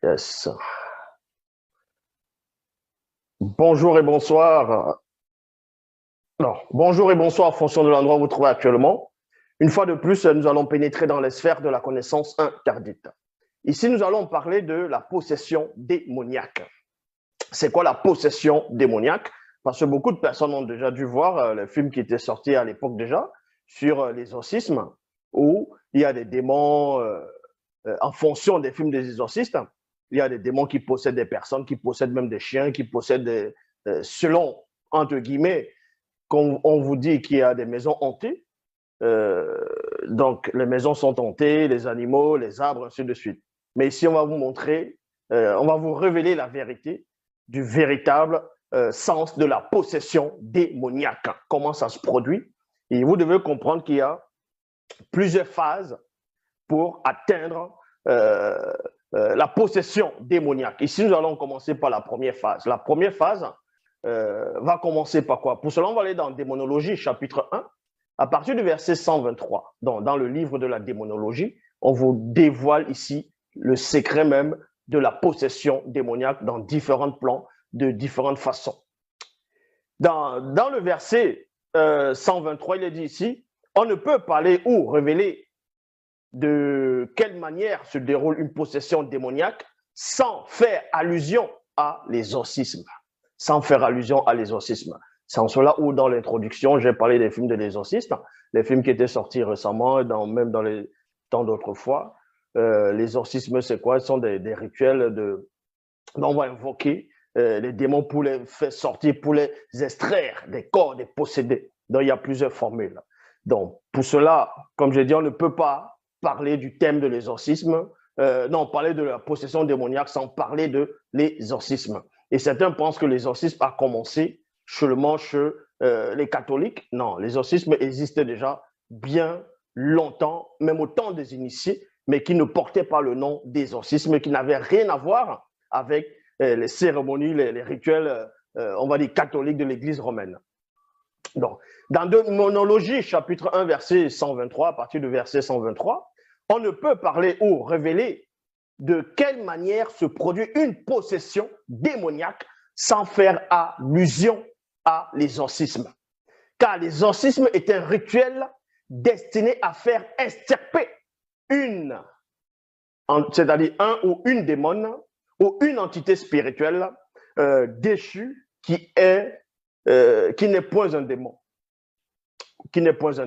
Yes. Bonjour et bonsoir. Non, bonjour et bonsoir en fonction de l'endroit où vous vous trouvez actuellement. Une fois de plus, nous allons pénétrer dans les sphères de la connaissance interdite. Ici, nous allons parler de la possession démoniaque. C'est quoi la possession démoniaque? Parce que beaucoup de personnes ont déjà dû voir le film qui était sorti à l'époque déjà sur l'exorcisme, où il y a des démons en fonction des films des exorcistes. Il y a des démons qui possèdent des personnes, qui possèdent même des chiens, qui possèdent selon, entre guillemets, quand on vous dit qu'il y a des maisons hantées, donc les maisons sont hantées, les animaux, les arbres, ainsi de suite. Mais ici, on va vous montrer, on va vous révéler la vérité du véritable sens de la possession démoniaque. Comment ça se produit? Et vous devez comprendre qu'il y a plusieurs phases pour atteindre la possession démoniaque. Ici, nous allons commencer par la première phase. La première phase va commencer par quoi? Pour cela, on va aller dans Démonologie, chapitre 1, à partir du verset 123. Dans le livre de la démonologie, on vous dévoile ici le secret même de la possession démoniaque dans différents plans, de différentes façons. Dans le verset 123, il est dit ici, on ne peut parler ou révéler de quelle manière se déroule une possession démoniaque sans faire allusion à l'exorcisme. Sans faire allusion à l'exorcisme. C'est en cela où, dans l'introduction, j'ai parlé des films de l'exorciste, les films qui étaient sortis récemment, même dans les temps d'autrefois. L'exorcisme, c'est quoi? Ce sont des rituels dont on va invoquer les démons pour les faire sortir, pour les extraire des corps des possédés. Donc, il y a plusieurs formules. Donc, pour cela, comme je dis, on ne peut pas parler du thème de l'exorcisme, non, parler de la possession démoniaque sans parler de l'exorcisme. Et certains pensent que l'exorcisme a commencé seulement chez les catholiques. Non, l'exorcisme existait déjà bien longtemps, même au temps des initiés, mais qui ne portait pas le nom d'exorcisme, qui n'avait rien à voir avec les cérémonies, les rituels, on va dire, catholiques de l'Église romaine. Donc, dans Démonologie, chapitre 1, verset 123, à partir du verset 123, on ne peut parler ou révéler de quelle manière se produit une possession démoniaque sans faire allusion à l'exorcisme. Car l'exorcisme est un rituel destiné à faire extirper c'est-à-dire un ou une démon ou une entité spirituelle déchue qui n'est point un démon, qui n'est point un